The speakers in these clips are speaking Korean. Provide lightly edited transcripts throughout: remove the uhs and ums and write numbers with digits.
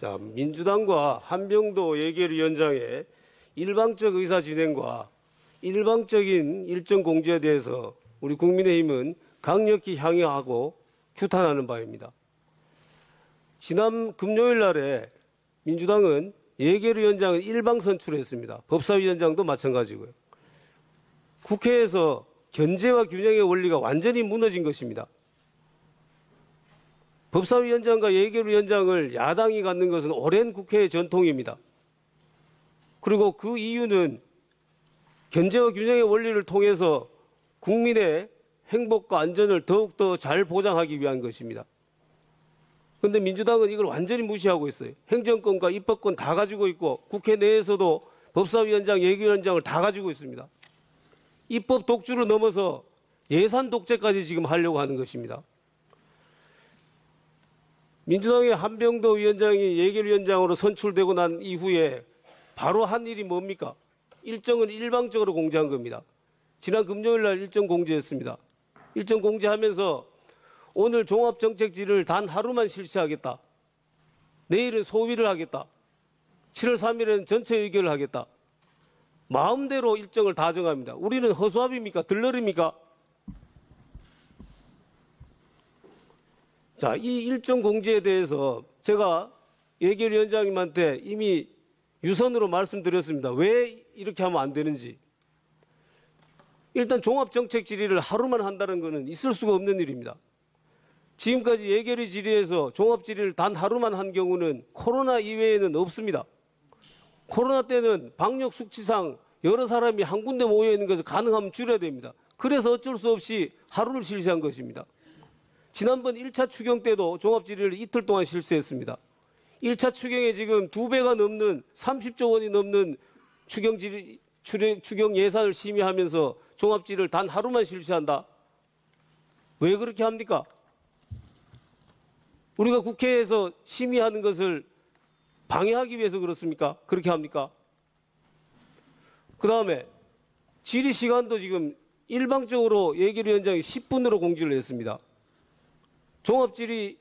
자, 민주당과 한병도 예결위원장의 일방적 의사 진행과 일방적인 일정 공지에 대해서 우리 국민의힘은 강력히 항의하고 규탄하는 바입니다. 지난 금요일 날에 민주당은 예결위원장을 일방 선출했습니다. 법사위원장도 마찬가지고요. 국회에서 견제와 균형의 원리가 완전히 무너진 것입니다. 법사위원장과 예결위원장을 야당이 갖는 것은 오랜 국회의 전통입니다. 그리고 그 이유는 견제와 균형의 원리를 통해서 국민의 행복과 안전을 더욱더 잘 보장하기 위한 것입니다. 그런데 민주당은 이걸 완전히 무시하고 있어요. 행정권과 입법권 다 가지고 있고 국회 내에서도 법사위원장, 예결위원장을 다 가지고 있습니다. 입법 독주를 넘어서 예산 독재까지 지금 하려고 하는 것입니다. 민주당의 한병도 위원장이 예결위원장으로 선출되고 난 이후에 바로 한 일이 뭡니까? 일정은 일방적으로 공지한 겁니다. 지난 금요일 날 일정 공지했습니다. 일정 공지하면서 오늘 종합정책질의를 단 하루만 실시하겠다. 내일은 소위를 하겠다. 7월 3일에는 전체 의결을 하겠다. 마음대로 일정을 다 정합니다. 우리는 허수아비입니까? 들러리입니까? 자, 이 일정 공지에 대해서 제가 예결위원장님한테 이미 유선으로 말씀드렸습니다. 왜 이렇게 하면 안 되는지. 일단 종합정책 질의를 하루만 한다는 것은 있을 수가 없는 일입니다. 지금까지 예결위 질의에서 종합 질의를 단 하루만 한 경우는 코로나 이외에는 없습니다. 코로나 때는 방역 수치상 여러 사람이 한 군데 모여 있는 것을 가능하면 줄여야 됩니다. 그래서 어쩔 수 없이 하루를 실시한 것입니다. 지난번 1차 추경 때도 종합 질의를 이틀 동안 실시했습니다. 1차 추경에 지금 2배가 넘는 30조 원이 넘는 추경 예산을 심의하면서 종합 질의를 단 하루만 실시한다. 왜 그렇게 합니까? 우리가 국회에서 심의하는 것을 방해하기 위해서 그렇습니까? 그렇게 합니까? 그 다음에 질의 시간도 지금 일방적으로 예결위원장이 10분으로 공지를 했습니다. 종합 질의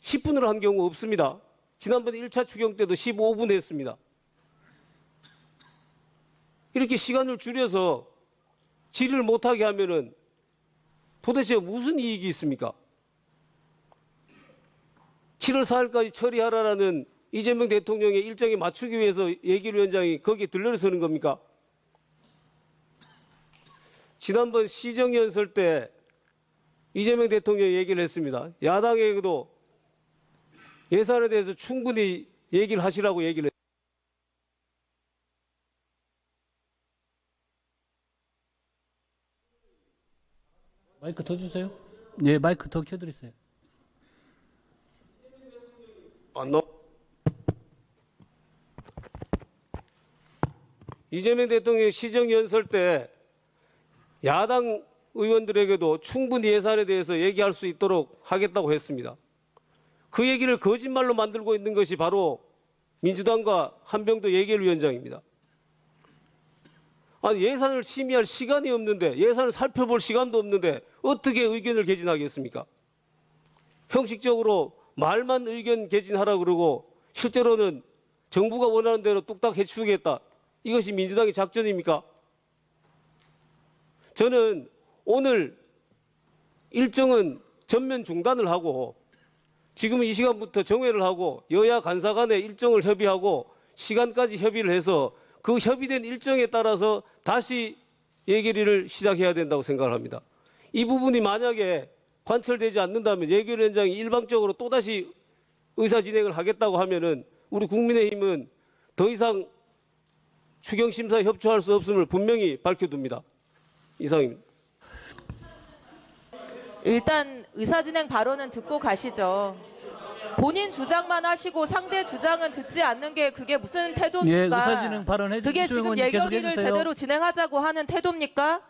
10분으로 한 경우 없습니다. 지난번 1차 추경 때도 15분 했습니다. 이렇게 시간을 줄여서 질의를 못하게 하면은 도대체 무슨 이익이 있습니까? 7월 4일까지 처리하라라는 이재명 대통령의 일정에 맞추기 위해서 예결위원장이 거기에 들러서는 겁니까? 지난번 시정연설 때 이재명 대통령이 얘기를 했습니다. 야당에게도 예산에 대해서 충분히 얘기를 하시라고 얘기를 했습니다. 마이크 더 주세요. 네, 마이크 더 켜드리세요. 이재명 대통령이 시정연설 때 야당 의원들에게도 충분히 예산에 대해서 얘기할 수 있도록 하겠다고 했습니다. 그 얘기를 거짓말로 만들고 있는 것이 바로 민주당과 한병도 예결위원장입니다. 아니, 예산을 심의할 시간이 없는데, 예산을 살펴볼 시간도 없는데 어떻게 의견을 개진하겠습니까? 형식적으로 말만 의견 개진하라 그러고 실제로는 정부가 원하는 대로 뚝딱 해치우겠다. 이것이 민주당의 작전입니까? 저는 오늘 일정은 전면 중단을 하고 지금 이 시간부터 정회를 하고 여야 간사 간에 일정을 협의하고 시간까지 협의를 해서 그 협의된 일정에 따라서 다시 예결위를 시작해야 된다고 생각을 합니다. 이 부분이 만약에 관철되지 않는다면 예결위원장이 일방적으로 또다시 의사진행을 하겠다고 하면은 우리 국민의힘은 더 이상 추경심사에 협조할 수 없음을 분명히 밝혀둡니다. 이상입니다. 일단 의사진행 발언은 듣고 가시죠. 본인 주장만 하시고 상대 주장은 듣지 않는 게 그게 무슨 태도입니까? 예, 의사진행 발언해 주시고 그게 지금 예결위를 제대로 진행하자고 하는 태도입니까?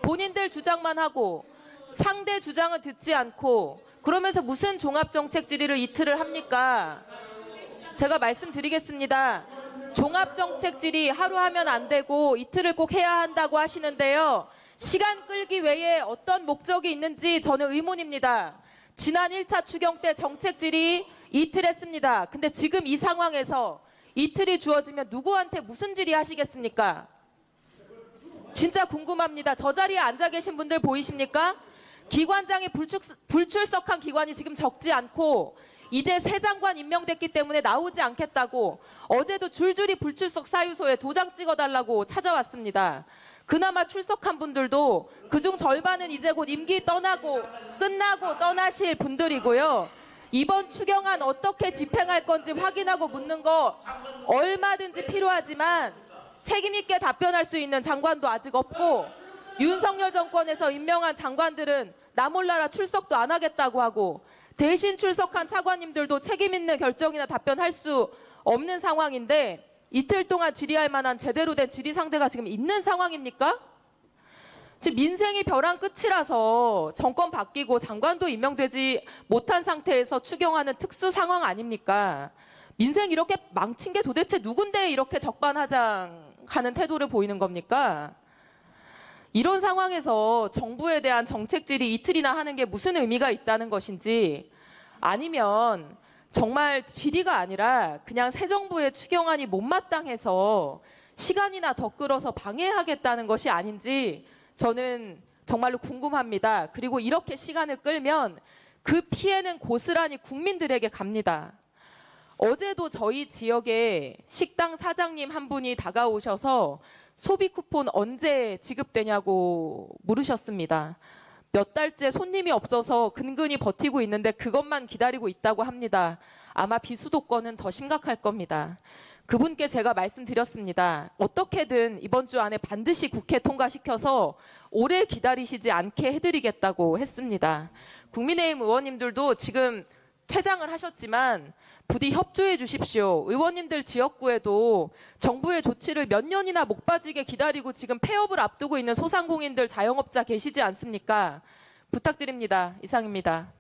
본인들 주장만 하고 상대 주장은 듣지 않고 그러면서 무슨 종합정책 질의를 이틀을 합니까? 제가 말씀드리겠습니다. 종합정책 질의 하루 하면 안 되고 이틀을 꼭 해야 한다고 하시는데요. 시간 끌기 외에 어떤 목적이 있는지 저는 의문입니다. 지난 1차 추경 때 정책 질의 이틀 했습니다. 근데 지금 이 상황에서 이틀이 주어지면 누구한테 무슨 질의하시겠습니까? 진짜 궁금합니다. 저 자리에 앉아 계신 분들 보이십니까? 기관장이 불출석한 기관이 지금 적지 않고 이제 새 장관 임명됐기 때문에 나오지 않겠다고 어제도 줄줄이 불출석 사유소에 도장 찍어달라고 찾아왔습니다. 그나마 출석한 분들도 그중 절반은 이제 곧 임기 끝나고 떠나실 분들이고요. 이번 추경안 어떻게 집행할 건지 확인하고 묻는 거 얼마든지 필요하지만 책임 있게 답변할 수 있는 장관도 아직 없고 윤석열 정권에서 임명한 장관들은 나 몰라라 출석도 안 하겠다고 하고 대신 출석한 차관님들도 책임 있는 결정이나 답변할 수 없는 상황인데 이틀 동안 질의할 만한 제대로 된 질의 상대가 지금 있는 상황입니까? 지금 민생이 벼랑 끝이라서 정권 바뀌고 장관도 임명되지 못한 상태에서 추경하는 특수 상황 아닙니까? 민생 이렇게 망친 게 도대체 누군데 이렇게 적반하장하는 태도를 보이는 겁니까? 이런 상황에서 정부에 대한 정책 질의 이틀이나 하는 게 무슨 의미가 있다는 것인지 아니면 정말 질의가 아니라 그냥 새 정부의 추경안이 못마땅해서 시간이나 더 끌어서 방해하겠다는 것이 아닌지 저는 정말로 궁금합니다. 그리고 이렇게 시간을 끌면 그 피해는 고스란히 국민들에게 갑니다. 어제도 저희 지역에 식당 사장님 한 분이 다가오셔서 소비 쿠폰 언제 지급되냐고 물으셨습니다. 몇 달째 손님이 없어서 근근히 버티고 있는데 그것만 기다리고 있다고 합니다. 아마 비수도권은 더 심각할 겁니다. 그분께 제가 말씀드렸습니다. 어떻게든 이번 주 안에 반드시 국회 통과시켜서 오래 기다리시지 않게 해드리겠다고 했습니다. 국민의힘 의원님들도 지금 퇴장을 하셨지만 부디 협조해 주십시오. 의원님들 지역구에도 정부의 조치를 몇 년이나 목 빠지게 기다리고 지금 폐업을 앞두고 있는 소상공인들 자영업자 계시지 않습니까? 부탁드립니다. 이상입니다.